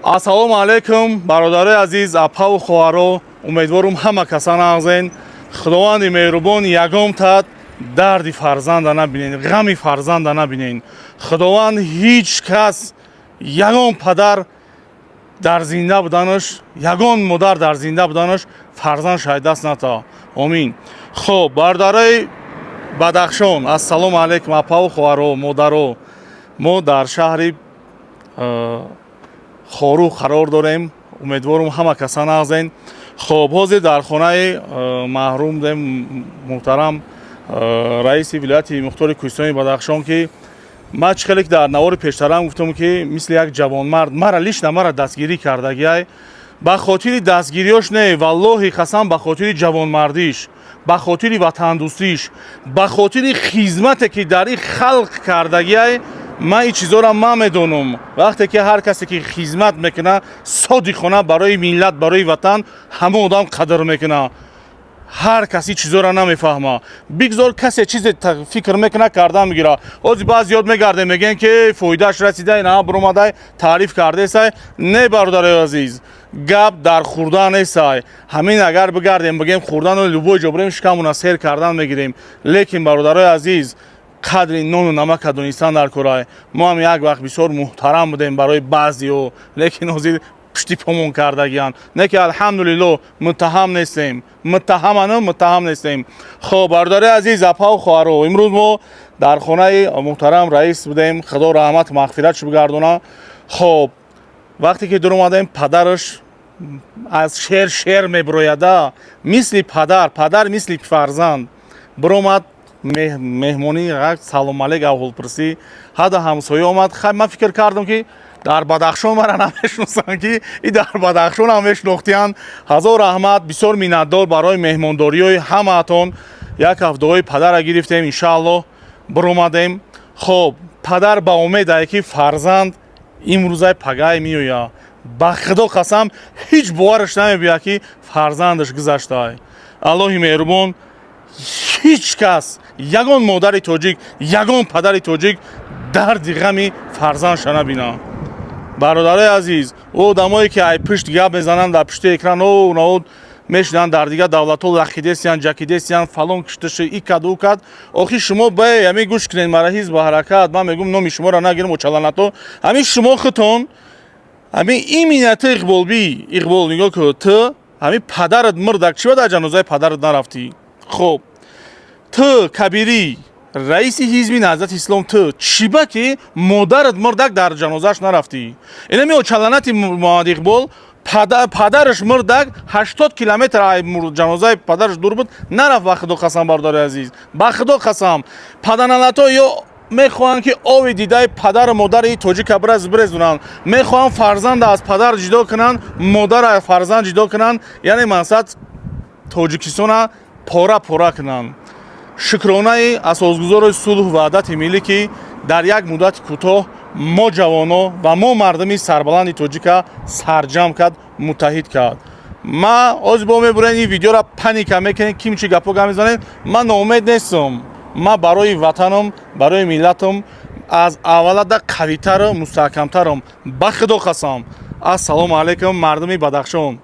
ассалому алайкум, бародари азиз, апаву хоҳаро, умедворум ҳама каса нағзен. Худованди меҳрубон ягон тат дарди фарзанда набинен, ғами фарзанда набинен. Худованд ҳеҷ кас, ягон падар дар зинда буданаш, ягон модар дар зинда буданаш фарзанд шайдаст нато. Амин. Хуб, бародари Бадахшон, ассалому алайкум, апаву хоҳаро, модаро. Мо дар шаҳри хору қарор дорем. Умедворум ҳама каса нағзен. Хуб, ҳозир дар хонаи маҳрум дем муҳтарам раиси вилояти мухтори Кӯҳистони Бадахшон ки ман чӣ хеле дар навори пештарам гуфтам ки мисли як ҷавонмард мара лишна мара дастгирӣ кардагиай. Ба хотири дастгириёш не, валлоҳи қасам ба хотири ҷавонмардиш, ба хотири ватандӯстиш, ба хотири хизмате ки дар ин халқ кардагиай. ман ин чизоро ман медонам. вақте ки ҳар касе ки хизмат мекуна содиқона барои миллат, барои ватан, ҳама одам қадр мекуна. ҳар каси чизоро намефаҳма. бигзор касе чизе фикр мекуна карда мегира. ҳозир баъз ёд мегарде мегӯянд ки фоидааш расида, ина биромадай таъриф кардесай. не бародари азиз, гап дар хӯрдан нестай. ҳамин агар бигардем бигем хӯрдану любой ҷо бурем шикамуна сер кардан мегирем. лекин бародари азиз, қадри нону намака донистан дар кора. мо ҳам як вақт бисёр муҳтарам будем барои баъзеҳо, лекин ҳозир пушти помон кардагиянд. не ки алҳамдулиллоҳ муттаҳам нестем, муттаҳам нестем. хоб, бародари азиз, апаву хоҳаро, имрӯз мо дар хонаи муҳтарам раис будем. худо раҳмат мағфиратш бигардона. хоб, вақте ки дар омадем, падараш аз шер мебирояда, мисли падар мисли фарзанд биромад. меҳмонӣ салом алейк аҳволпурсӣ ҳада ҳамсоя омад. ман фикр кардам ки дар Бадахшон мара намешносам ки и дар Бадахшон ҳам мешнохтиянд. ҳазор раҳмат, бисёр миннатдор барои меҳмондориҳои ҳамаатон. як ҳафтаҳои падара гирифтем, иншааллоҳ биромадем. хоб, падар ба умедае ки фарзанд имрӯзай пагай меоя. ба худо қасам ҳеҷ бовараш намебиёяд ки фарзандаш гузаштааи. аллоҳи меҳрубон ҳеҷ кас, ягон модари тоҷик, ягон падари тоҷик дарди ғами фарзандша набина. бародари азиз, одамое ки ай пишт гап мезананд дар пишти экран наод мешинанд дар дигар давлатҳо лахидесиянд, ҷакидесиянд, фалон кишташи икад укад. охи шумо бе ҳамин гӯш кунед мара ҳизбу ҳаракат, ман мегӯм номи шуморо нагирам очаланато. ҳамин шумо худтон ҳамин имина ту иқбол нигоҳ кун, ту ҳамин падарат мирдак чӣ дар ҷанозаи падарат нарафтӣ? хуб, ту кабирӣ раиси ҳизби наҳзати ислом, ту чиба ки модарат мирдак дар ҷанозааш нарафтӣ? инами очаланати муҳаммад иқбол падараш мирдак 80 километр ҷанозаи падараш дур буд, нарафт. ба худо қасам, бародари азиз, ба худо қасам, паданалато ё мехоҳанд ки ови дидаи падару модари тоҷика бирезунанд, мехоҳанд фарзанда аз падар ҷудо кунанд, модар аз фарзанд ҷудо кунанд, яъне мақсад тоҷикистона пора кунанд. шукронаи асосгузори сулҳу ваҳдати миллӣ ки дар як муддати кӯтоҳ мо ҷавоно ва мо мардуми сарбаланди тоҷика сарҷамъ кард, муттаҳид кард. ман ҳозир бо мебурем ин видеоро паника мекунем, ким чӣ гапо гап мезанем. ман ноумед нестам. ман барои ватанам, барои миллатам аз аввалада қавитару мустаҳкамтарам. ба худо қасам. ассалому алайкум, мардуми Бадахшон.